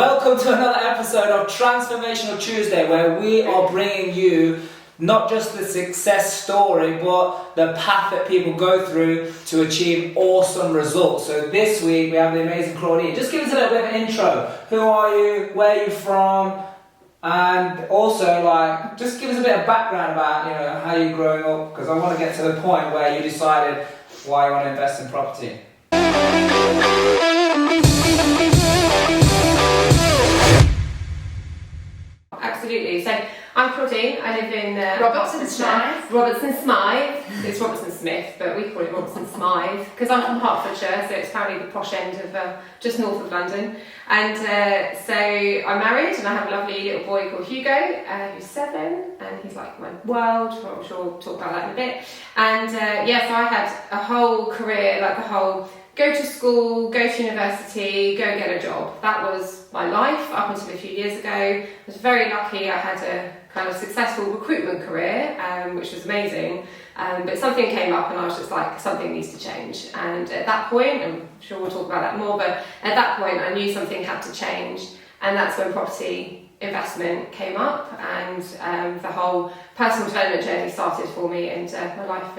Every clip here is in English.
Welcome to another episode of Transformational Tuesday, where we are bringing you not just the success story, but the path that people go through to achieve awesome results. So this week we have the amazing Claudine. Just give us a little bit of an intro. Who are you? Where are you from? And also, just give us a bit of background about, how you're growing up, because I want to get to the point where you decided why you want to invest in property. Absolutely. So I'm Claudine. I live in Robertson-Smith. Robertson-Smith. It's Robertson-Smith, but we call it Robertson-Smith because I'm from Hertfordshire, so it's apparently the posh end of just north of London. And so I'm married, and I have a lovely little boy called Hugo, who's 7, and he's like my world. I'm sure we'll talk about that in a bit. And so I had a whole career, go to school, go to university, go and get a job. That was my life up until a few years ago. I was very lucky. I had a kind of successful recruitment career, which was amazing. But something came up and I was just like, something needs to change. And at that point, I'm sure we'll talk about that more, but at that point I knew something had to change. And that's when property investment came up, and the whole personal development journey started for me, and my life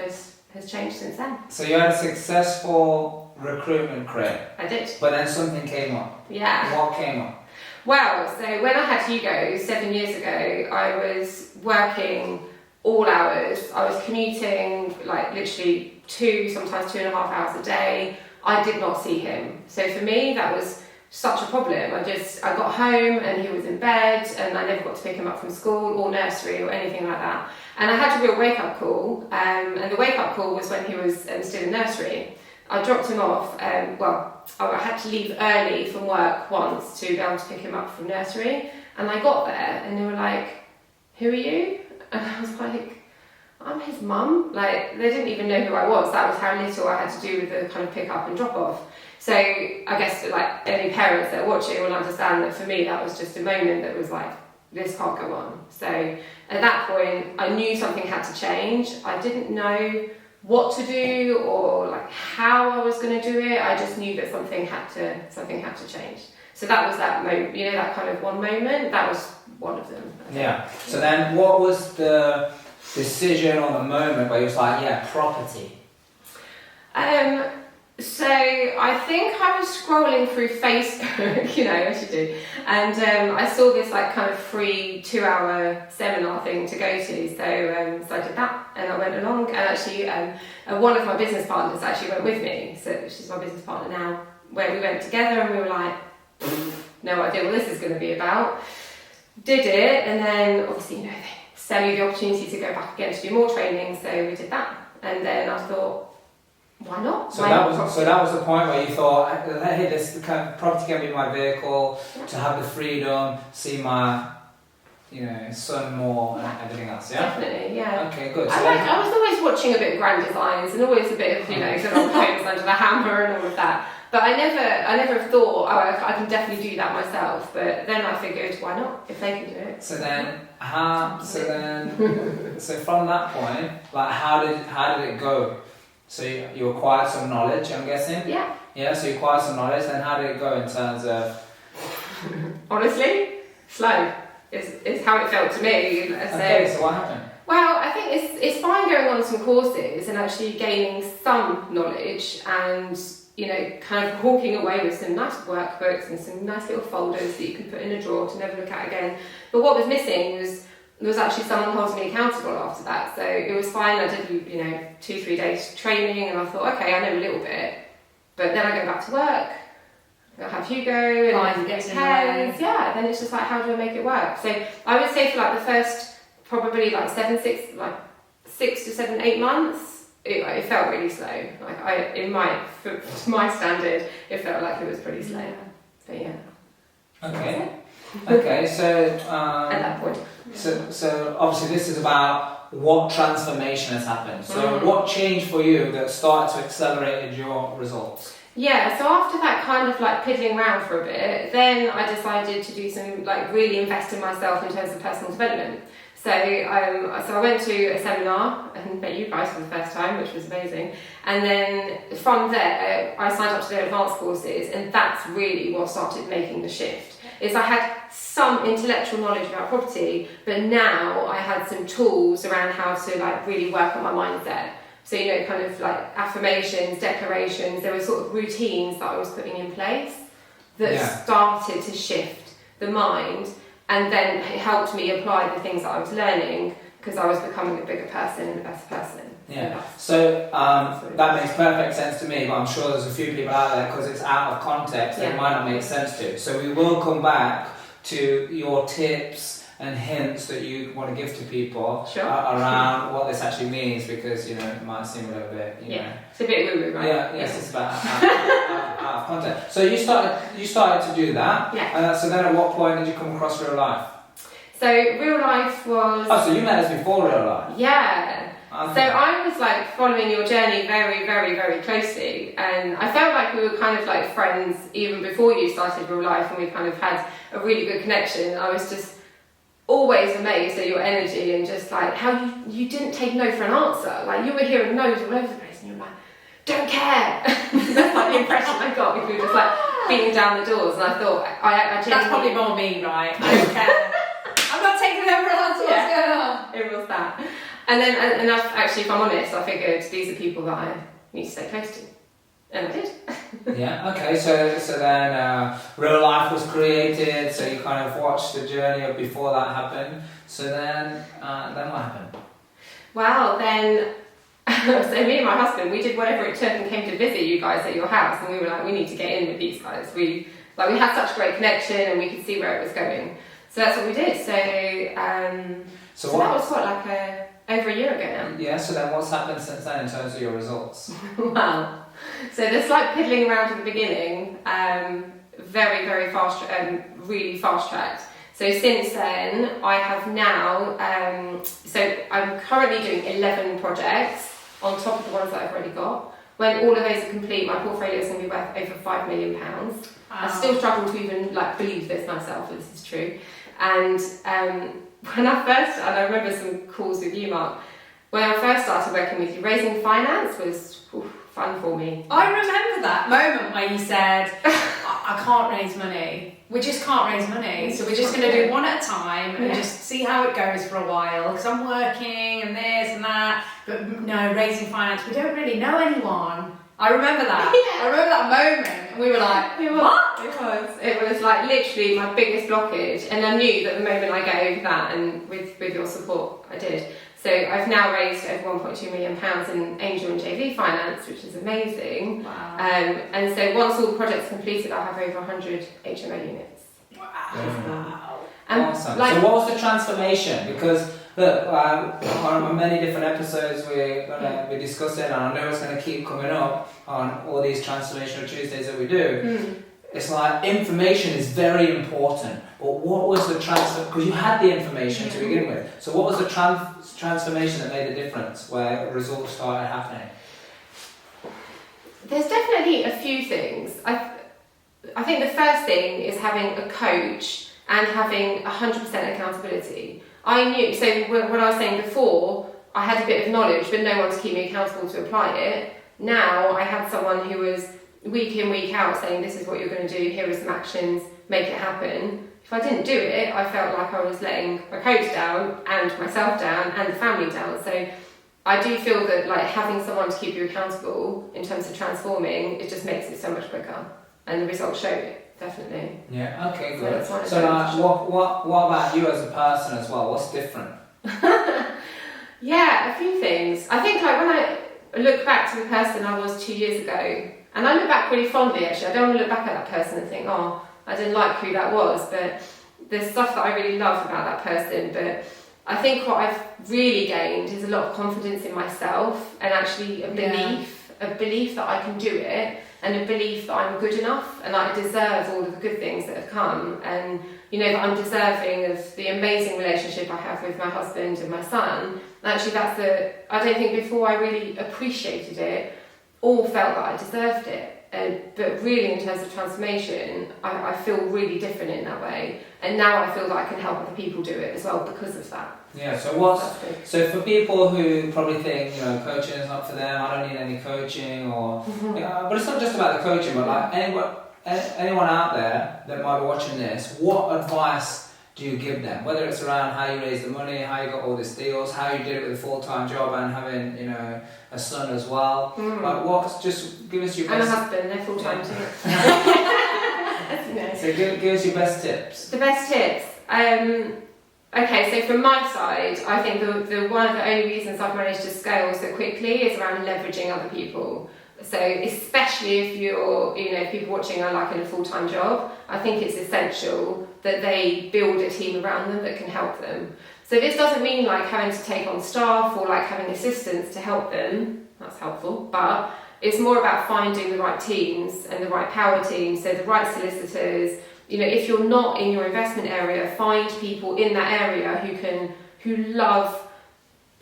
has changed since then. So you had a successful recruitment career. I did. But then something came up. Yeah. What came up? Well, so when I had Hugo 7 years ago, I was working all hours. I was commuting literally 2, sometimes 2.5 hours a day. I did not see him. So for me, that was such a problem. I got home and he was in bed, and I never got to pick him up from school or nursery or anything like that. And I had a real wake-up call, and the wake-up call was when he was still in nursery. I dropped him off, I had to leave early from work once to be able to pick him up from nursery, and I got there and they were like, "Who are you?" And I was like, "I'm his mum." They didn't even know who I was. That was how little I had to do with the kind of pick up and drop off. So I guess any parents that are watching will understand that for me that was just a moment that was like, this can't go on. So at that point I knew something had to change. I didn't know what to do or how I was going to do it. I just knew that something had to change. So that was that moment, that kind of one moment. That was one of them. Yeah. So then what was the decision or the moment where you was like, yeah, property? So I think I was scrolling through Facebook, as you do, and I saw this kind of free 2-hour seminar thing to go to. So I did that, and I went along, and actually one of my business partners actually went with me. So she's my business partner now, where we went together, and we were like, no idea what this is going to be about. Did it, and then obviously they sell you the opportunity to go back again to do more training. So we did that, and then I thought, why not? So that was the point where you thought, hey, this kind of property can be my vehicle to have the freedom, see my, son more and everything else. Yeah. Definitely, yeah. Okay, good. So I was always watching a bit of Grand Designs and always a bit of good old homes under the hammer and all of that. But I never thought, I can definitely do that myself. But then I figured, why not? If they can do it. So from that point, how did it go? So you acquired some knowledge, I'm guessing? Yeah. Yeah, so you acquired some knowledge, then how did it go in terms of... Honestly, slow is how it felt to me. So what happened? Well, I think it's fine going on some courses and actually gaining some knowledge and, kind of walking away with some nice workbooks and some nice little folders that you can put in a drawer to never look at again. But what was missing was actually someone holding me accountable after that. So it was fine. I did, 2-3 days training, and I thought, okay, I know a little bit. But then I go back to work, I have Hugo, and life gets in the way. Yeah, then it's just how do I make it work? So I would say for the first probably 6 to 7, 8 months, it felt really slow. For my standard, it felt like it was pretty slow. Yeah. But yeah. Okay, so at that point. So obviously this is about what transformation has happened. So what changed for you that started to accelerate your results? Yeah, so after that kind of piddling around for a bit, then I decided to do some really invest in myself in terms of personal development. So I went to a seminar and met you guys for the first time, which was amazing. And then from there, I signed up to their advanced courses, and that's really what started making the shift. is I had some intellectual knowledge about property, but now I had some tools around how to like really work on my mindset. So, you know, kind of like affirmations, declarations, there were sort of routines that I was putting in place that started to shift the mind, and then it helped me apply the things that I was learning because I was becoming a bigger person and a better person. Yeah. So that makes perfect sense to me, but I'm sure there's a few people out there, because it's out of context, it might not make sense to. So we will come back to your tips and hints that you want to give to people around what this actually means, because, you know, it might seem a little bit, you know. It's a bit woo-woo, right? Yeah, yes, it's about out of context. So you started to do that. Yeah. So then at what point did you come across real life? So real life was... Oh, so you met us before real life? Yeah. Okay. So I was like following your journey very, very, very closely, and I felt like we were kind of like friends even before you started real life, and we kind of had a really good connection. I was just always amazed at your energy and just like how you didn't take no for an answer. Like you were hearing no's all over the place, and you were like, don't care. That's like the impression I got if we were just like beating down the doors, and I thought I genuinely... That's probably more me, right? I don't care. I'm not taking no for an answer. What's going on? It was that. And then, and actually, if I'm honest, I figured these are people that I need to stay close to. And I did. Yeah, okay, so then real life was created, so you kind of watched the journey of before that happened. So then what happened? Well, then, so me and my husband, we did whatever it took and came to visit you guys at your house, and we were like, we need to get in with these guys. We had such great connection, and we could see where it was going. So that's what we did. So that was over a year ago now. Yeah, so then what's happened since then in terms of your results? Well, so the slight piddling around at the beginning, very, very fast, really fast tracked. So since then, I have now, so I'm currently doing 11 projects on top of the ones that I've already got. When all of those are complete, my portfolio is going to be worth over £5 million. Wow. I still struggle to even believe this myself, that this is true. And when I remember some calls with you, Mark, when I first started working with you, raising finance was fun for me. I remember that moment where you said, I can't raise money. We just can't raise money. So we're just going to do one at a time and just see how it goes for a while. Because I'm working and this and that. But no, raising finance, we don't really know anyone. I remember that. I remember that moment. And we were like, what? It was like literally my biggest blockage. And I knew that the moment I get over that, and with your support, I did. So I've now raised over £1.2 million in angel and JV finance, which is amazing. Wow. And so once all the projects completed, I'll have over 100 HMO units. Wow. Awesome. So what was the transformation? Because look, on many different episodes we're going to be discussing, and I know it's going to keep coming up on all these Transformational Tuesdays that we do. It's like information is very important, but what was the transfer? Because you had the information to begin with. So what was the transformation that made the difference, where results started happening? There's definitely a few things. I think the first thing is having a coach and having 100% accountability. I knew, so what I was saying before, I had a bit of knowledge, but no one to keep me accountable to apply it. Now I had someone who was week in, week out saying, this is what you're going to do, here are some actions, make it happen. If I didn't do it, I felt like I was letting my coach down and myself down and the family down. So I do feel that having someone to keep you accountable in terms of transforming, it just makes it so much quicker, and the results show it, definitely. Yeah, okay, good. So what about you as a person as well? What's different? Yeah, a few things. I think when I look back to the person I was 2 years ago, and I look back really fondly actually, I don't want to look back at that person and think, oh, I didn't like who that was, but there's stuff that I really love about that person. But I think what I've really gained is a lot of confidence in myself, and actually a belief that I can do it, and a belief that I'm good enough and I deserve all of the good things that have come, and that I'm deserving of the amazing relationship I have with my husband and my son. And actually I don't think before I really appreciated it or felt that I deserved it. But really in terms of transformation, I feel really different in that way, and now I feel that I can help other people do it as well because of that. Yeah, so for people who probably think, coaching is not for them, I don't need any coaching, or but it's not just about the coaching, but anyone out there that might be watching this, what advice do you give them? Whether it's around how you raise the money, how you got all these deals, how you did it with a full-time job and having, you know, a son as well. Like just give us your best... And a husband, they're full-time too. So give us your best tips. The best tips? Okay, so from my side, I think the one of the only reasons I've managed to scale so quickly is around leveraging other people. So especially if you're, you know, if people watching are like in a full-time job, I think it's essential that they build a team around them that can help them. So this doesn't mean like having to take on staff or like having assistants to help them, that's helpful, but it's more about finding the right teams and the right power teams, so the right solicitors. You know, if you're not in your investment area, find people in that area who love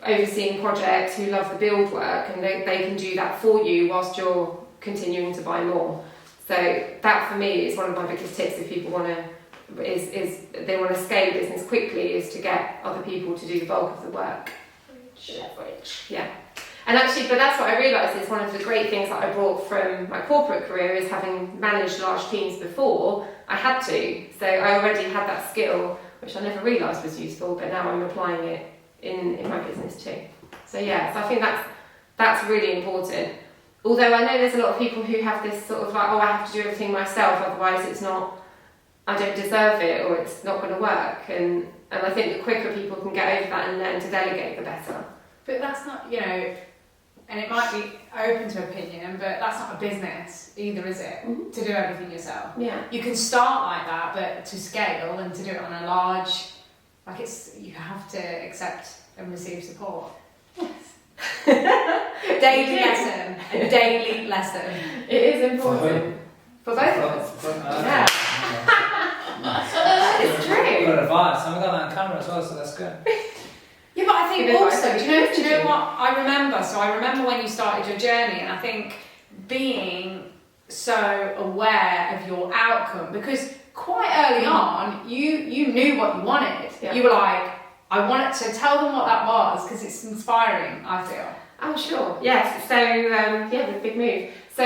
overseeing projects, who love the build work, and they can do that for you whilst you're continuing to buy more. So that for me is one of my biggest tips if people want to they want to scale business quickly, is to get other people to do the bulk of the work. Leverage. Yeah. And actually, but that's what I realised is one of the great things that I brought from my corporate career is having managed large teams before, I had to. So I already had that skill, which I never realised was useful, but now I'm applying it in my business too. So yeah, so I think that's really important. Although I know there's a lot of people who have this sort of like, oh, I have to do everything myself, otherwise it's not, I don't deserve it, or it's not going to work. And I think the quicker people can get over that and learn to delegate, the better. But that's not, you know, and it might be open to opinion, but that's not a business either, is it? Mm-hmm. To do everything yourself. Yeah. You can start like that, but to scale and to do it on a large, like you have to accept and receive support. Yes. Daily lesson. A daily lesson. It is important. For both of us. Yeah. It's true. Good advice. And we got that on camera as well, so that's good. Yeah, but I think also, do you know what I remember? So I remember when you started your journey, and I think being so aware of your outcome, because quite early on, you knew what you wanted. Yeah. You were like, I wanted to tell them what that was, because it's inspiring, I feel. Oh, sure. Yes. So, the big move. So,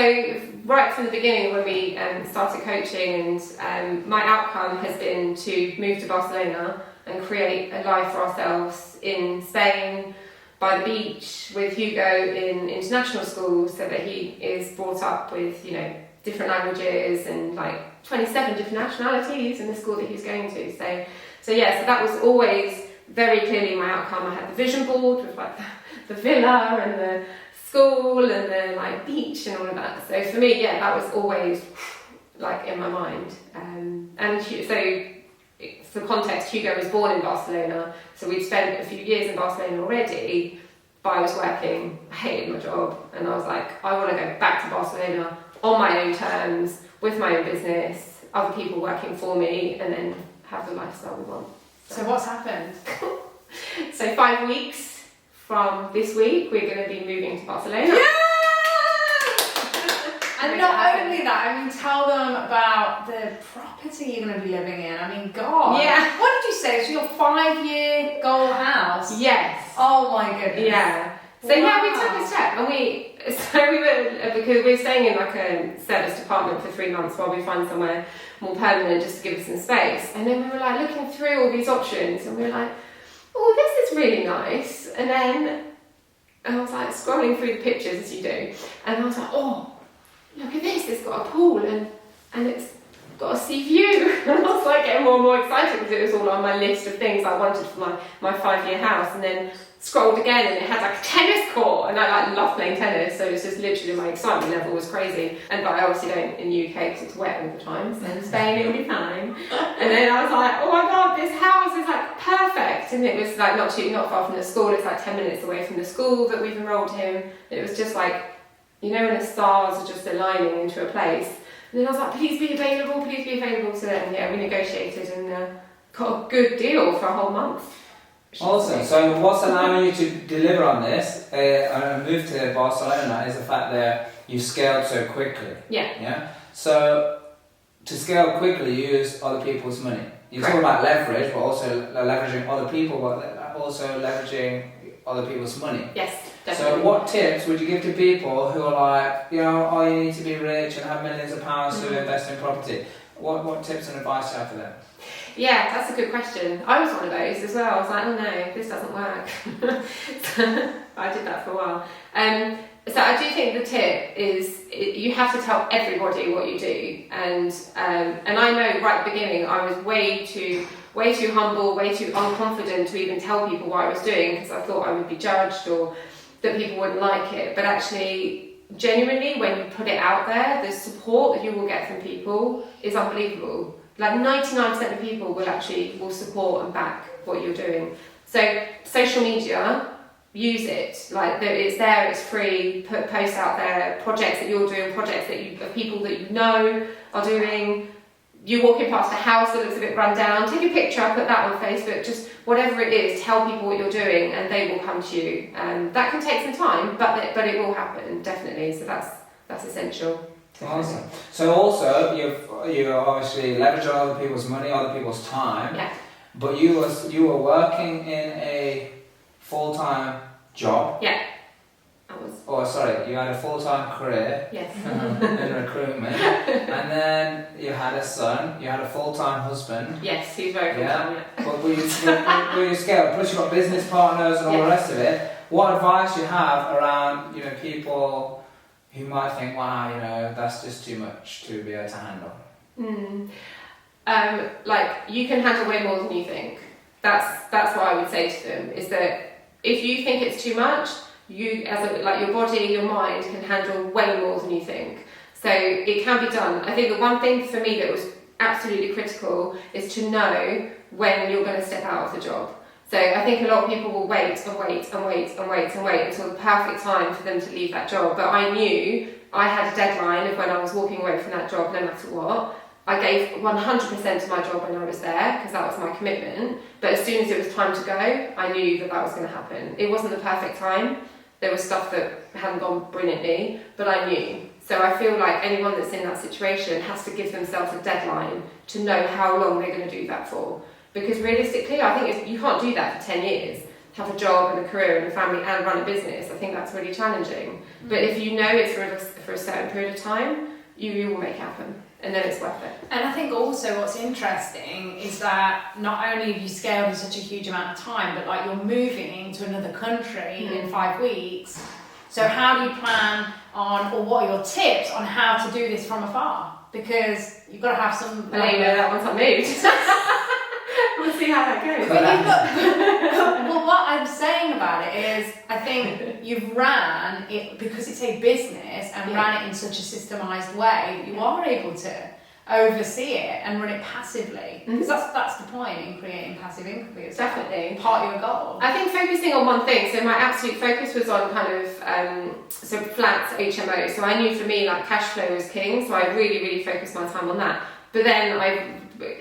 right from the beginning when we started coaching, and my outcome has been to move to Barcelona and create a life for ourselves in Spain, by the beach, with Hugo in international schools, so that he is brought up with, you know, different languages and like 27 different nationalities in the school that he's going to. So that was always very clearly my outcome. I had the vision board with like the villa and the school and the like beach and all of that. So for me, that was always like in my mind. And so for context, Hugo was born in Barcelona, so we'd spent a few years in Barcelona already, but I was working, I hated my job, and I was like, I want to go back to Barcelona on my own terms, with my own business, other people working for me, and then have the lifestyle we want. So what's happened? So 5 weeks from this week, we're going to be moving to Barcelona. Yeah! And not only that, I mean, tell them about the property you're going to be living in. I mean, God. Yeah. What did you say? It's your 5-year goal house? Yes. Oh my goodness. Yeah. So Wow. we took a step, and we were, because we were staying in like a service department for 3 months while we find somewhere more permanent just to give us some space. And then we were like looking through all these options, and we were like, oh, this is really nice. And then I was like scrolling through the pictures as you do, and I was like, oh, look at this, it's got a pool and it's got a sea view. And I was like getting more and more excited because it was all on my list of things I wanted for my 5-year house. And then scrolled again, and it had like a tennis court, and I like love playing tennis, so it's just literally my excitement level was crazy. But I obviously don't in the UK because it's wet all the time, so in Spain it'll be fine. And then I was like, oh my god, this house is like perfect. And it was like not far from the school, it's like 10 minutes away from the school that we've enrolled him. It was just like, you know, when the stars are just aligning into a place. And then I was like, please be available. So then, we negotiated and got a good deal for a whole month. Awesome. So what's allowing you to deliver on this and move to Barcelona is the fact that you scaled so quickly. Yeah. So to scale quickly, you use other people's money. You're talking about leverage, but also leveraging other people, but also leveraging other people's money. Yes. Definitely. So what tips would you give to people who are like, you know, oh, you need to be rich and have millions of pounds to invest in property? What tips and advice do you have for them? Yeah, that's a good question. I was one of those as well. I was like, oh no, this doesn't work. So I did that for a while. So I do think the tip is you have to tell everybody what you do. And I know right at the beginning I was way too humble, way too unconfident to even tell people what I was doing because I thought I would be judged or that people wouldn't like it. But actually, genuinely, when you put it out there, the support that you will get from people is unbelievable. Like 99% of people will support and back what you're doing. So social media, use it. Like it's there, it's free. Put posts out there, projects that you're doing, projects that people that you know are doing. You're walking past a house that looks a bit run down, take a picture, put that on Facebook, just whatever it is, tell people what you're doing and they will come to you. That can take some time, but it will happen, definitely. So that's essential. Awesome. So also, you obviously leverage on other people's money, other people's time. Yeah. But you were working in a full-time job. Yeah. I was. Oh, sorry, you had a full-time career. Yes. In recruitment, and then you had a son. You had a full-time husband. Yes, he's very full-time. Yeah. But were you scaled? Plus, you've got business partners and all the rest of it. What advice you have around people who might think, wow, that's just too much to be able to handle? Like you can handle way more than you think. That's what I would say to them. Is that if you think it's too much, you your body, your mind can handle way more than you think. So it can be done. I think the one thing for me that was absolutely critical is to know when you're going to step out of the job. So I think a lot of people will wait until the perfect time for them to leave that job. But I knew I had a deadline of when I was walking away from that job, no matter what. I gave 100% to my job when I was there because that was my commitment. But as soon as it was time to go, I knew that was going to happen. It wasn't the perfect time. There was stuff that hadn't gone brilliantly, but I knew. So I feel like anyone that's in that situation has to give themselves a deadline to know how long they're going to do that for. Because realistically, I think you can't do that for 10 years. Have a job and a career and a family and run a business. I think that's really challenging. But if you know it's for a certain period of time, you will make it happen. And then it's worth it. And I think also what's interesting is that not only have you scaled in such a huge amount of time, but like you're moving to another country in 5 weeks. So how do you plan on, or what are your tips on how to do this from afar? Because you've got to have some... I'll let you know that once I moved. We'll see how that goes. Well, what I'm saying about it is, I think you've ran it because it's a business and ran it in such a systemised way. You are able to oversee it and run it passively because that's the point in creating passive income. Definitely part of your goal. I think focusing on one thing. So my absolute focus was on kind of flats HMO. So I knew for me like cash flow was king. So I really focused my time on that. But then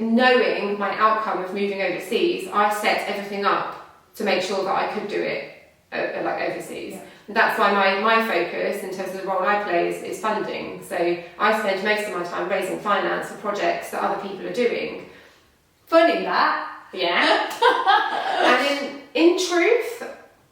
knowing my outcome of moving overseas, I set everything up to make sure that I could do it overseas. Yeah. And that's why my focus in terms of the role I play is funding. So I spend most of my time raising finance for projects that other people are doing. Funny that. Yeah. And in truth,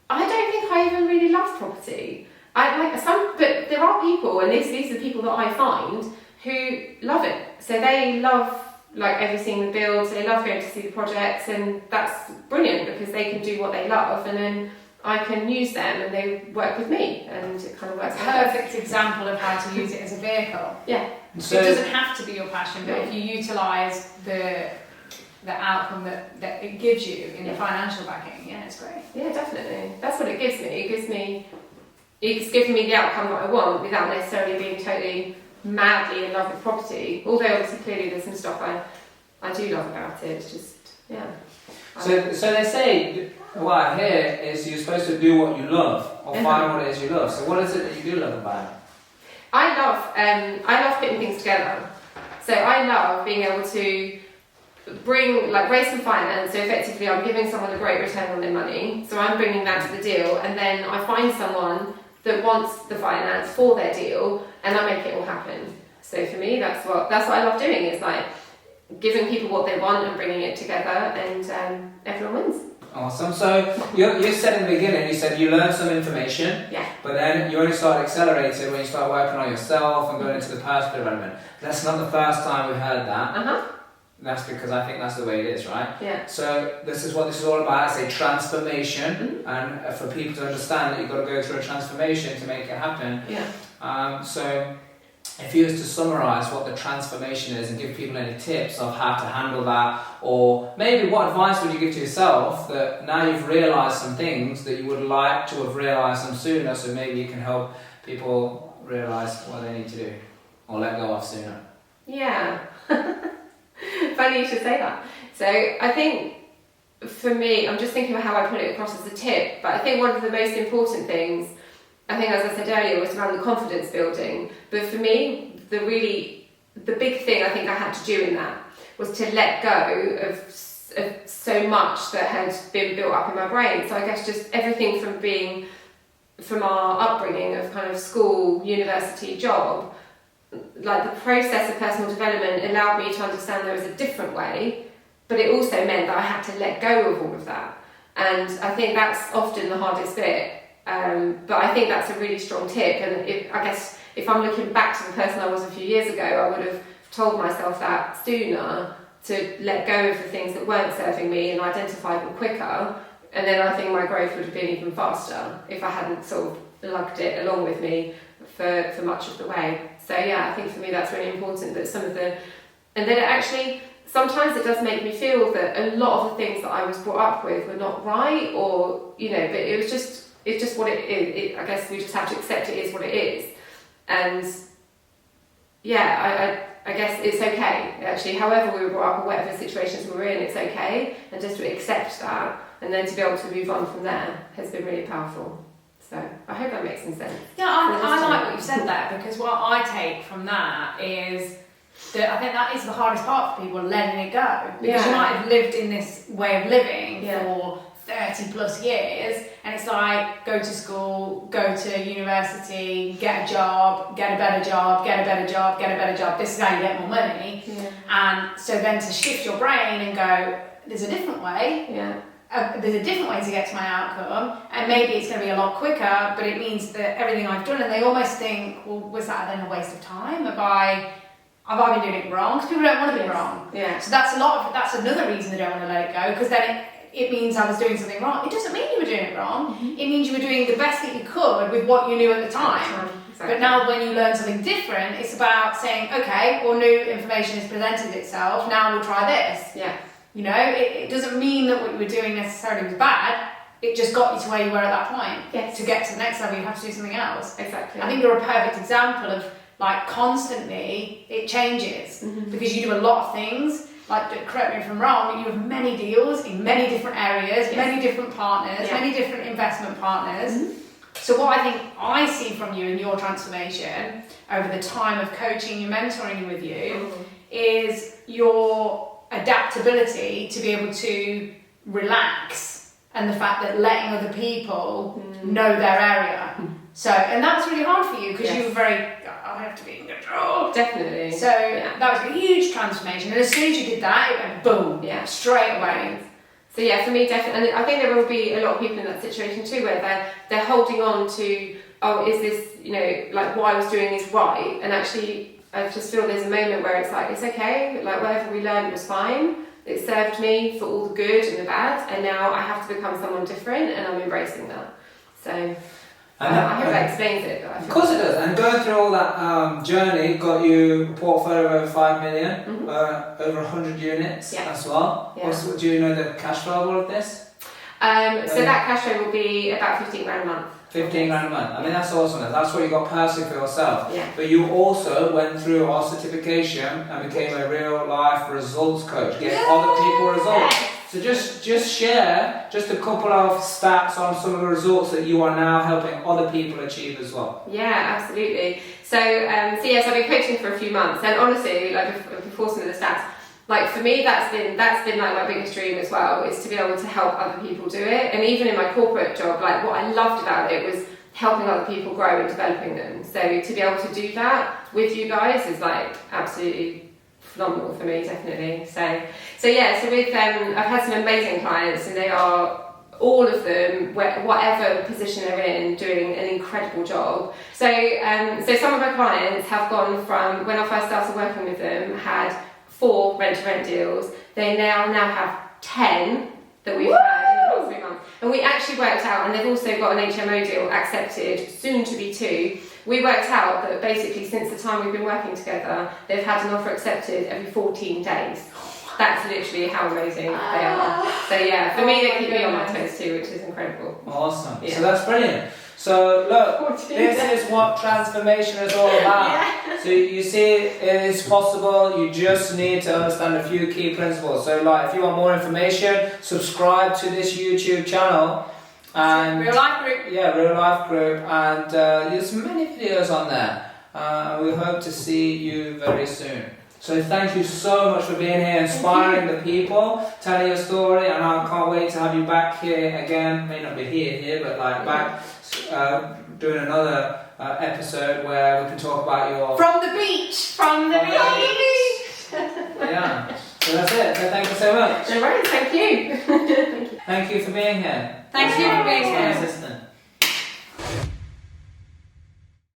I don't think I even really love property. But there are people, and these are the people that I find who love it. So they love overseeing the builds, they love going to see the projects, and that's brilliant because they can do what they love and then I can use them and they work with me and it kind of works. Perfect example of how to use it as a vehicle. Yeah. So it doesn't have to be your passion, but if you utilise the outcome that it gives you in the financial backing, it's great. Yeah, definitely. That's what it gives me. It's given me the outcome that I want without necessarily being totally madly in love with property, although obviously clearly there's some stuff I do love about it. It's just so they say what I hear is you're supposed to do what you love or find what it is you love. So what is it that you do love about it? I love putting things together. So I love being able to raise some finance. So effectively I'm giving someone a great return on their money, so I'm bringing that to the deal, and then I find someone that wants the finance for their deal and I make it all happen. So for me that's what I love doing, is giving people what they want and bringing it together, and everyone wins. Awesome. So you said in the beginning, you said you learned some information, Yeah. but then you only started accelerating when you started working on yourself and going into the personal development. That's not the first time we've heard that. Uh-huh. That's because I think that's the way it is, right? Yeah. So this is what this is all about. It's a transformation, and for people to understand that you've got to go through a transformation to make it happen. Yeah. So if you was to summarise what the transformation is and give people any tips of how to handle that, or maybe what advice would you give to yourself that now you've realised some things that you would like to have realised them sooner, so maybe you can help people realise what they need to do or let go of sooner? Yeah. Funny you should say that. So I think for me, I'm just thinking of how I put it across as a tip, but I think one of the most important things, I think, as I said earlier, was around the confidence building. But for me, the big thing I think I had to do in that was to let go of so much that had been built up in my brain. So I guess just everything from our upbringing of kind of school, university, job, like the process of personal development allowed me to understand there was a different way, but it also meant that I had to let go of all of that. And I think that's often the hardest bit. But I think that's a really strong tip, and I guess if I'm looking back to the person I was a few years ago, I would have told myself that sooner, to let go of the things that weren't serving me and identify them quicker, and then I think my growth would have been even faster if I hadn't sort of lugged it along with me for much of the way. So yeah, I think for me that's really important, that and then it actually, sometimes it does make me feel that a lot of the things that I was brought up with were not right, or, but it's just what it is. I guess we just have to accept it is what it is. And yeah, I guess it's okay, actually, however we were brought up or whatever situations we were in, it's okay. And just to accept that, and then to be able to move on from there has been really powerful. So I hope that makes some sense. Yeah, I like what you said there, because what I take from that is that I think that is the hardest part for people, letting it go. Because you might have lived in this way of living for 30 plus years, and it's like, go to school, go to university, get a job, get a better job, get a better job, get a better job. This is how you get more money. Yeah. And so then to shift your brain and go, there's a different way. Yeah. There's a different way to get to my outcome, and maybe it's going to be a lot quicker, but it means that everything I've done, and they almost think, well, was that then a waste of time? Have I been doing it wrong? Because people don't want to be wrong. Yeah. So that's another reason they don't want to let it go, because then it means I was doing something wrong. It doesn't mean you were doing it wrong. Mm-hmm. It means you were doing the best that you could with what you knew at the time. Exactly. But now when you learn something different, it's about saying, okay, well, new information has presented itself, now we'll try this. Yeah. It doesn't mean that what you were doing necessarily was bad. It just got you to where you were at that point. Yes. To get to the next level, you have to do something else. Exactly. I think you're a perfect example of, like, constantly it changes, because you do a lot of things. Like, correct me if I'm wrong, you have many deals in many different areas, many different partners, many different investment partners. Mm-hmm. So what I think I see from you in your transformation over the time of coaching you, mentoring with you, is your adaptability to be able to relax, and the fact that letting other people know their area. So, and that's really hard for you, because you were very, I have to be in control. Definitely. So that was a huge transformation, and as soon as you did that, it went boom, straight away. So yeah, for me, definitely, and I think there will be a lot of people in that situation too, where they're holding on to, oh, is this, like, what I was doing is right, and actually I just feel there's a moment where it's like, it's okay, like, whatever we learned was fine, it served me for all the good and the bad, and now I have to become someone different, and I'm embracing that. So I hope that explains it. But of course it does. And going through all that journey got you a portfolio of over 5 million, over 100 units as well. Yeah. Do you know the cash flow of all of this? So that cash flow will be about 15 grand a month. 15 grand a month. I mean, that's awesome. That's what you got personally for yourself. Yeah. But you also went through our certification and became a real life results coach, getting other people results. Yes. So just share just a couple of stats on some of the results that you are now helping other people achieve as well. Yeah, absolutely. So yes, I've been coaching for a few months, and honestly, like, before some of the stats, like, for me, that's been like my biggest dream as well, is to be able to help other people do it. And even in my corporate job, like, what I loved about it was helping other people grow and developing them. So to be able to do that with you guys is, like, absolutely phenomenal for me, definitely. So yeah, so with I've had some amazing clients, and they are all of them, whatever position they're in, doing an incredible job. So some of our clients have gone from, when I first started working with them, had 4 rent-to-rent deals. They now have 10 that we've had in the past 3 months. And we actually worked out, and they've also got an HMO deal accepted, soon to be 2. We worked out that basically since the time we've been working together, they've had an offer accepted every 14 days. That's literally how amazing they are. So yeah, for me, they keep me on my toes too, which is incredible. Awesome. Yeah. So that's brilliant. So look, this is what transformation is all about. Yeah. So you see, it is possible. You just need to understand a few key principles. So like, if you want more information, subscribe to this YouTube channel. And Real life group. Yeah, real life group, and there's many videos on there. We hope to see you very soon. So thank you so much for being here, inspiring the people, telling your story, and I can't wait to have you back here again. May not be here, but like back doing another episode where we can talk about your... From the beach! Yeah, so that's it. So thank you so much. No worries, thank you. Thank you for being here. Thank you for being My here. assistant.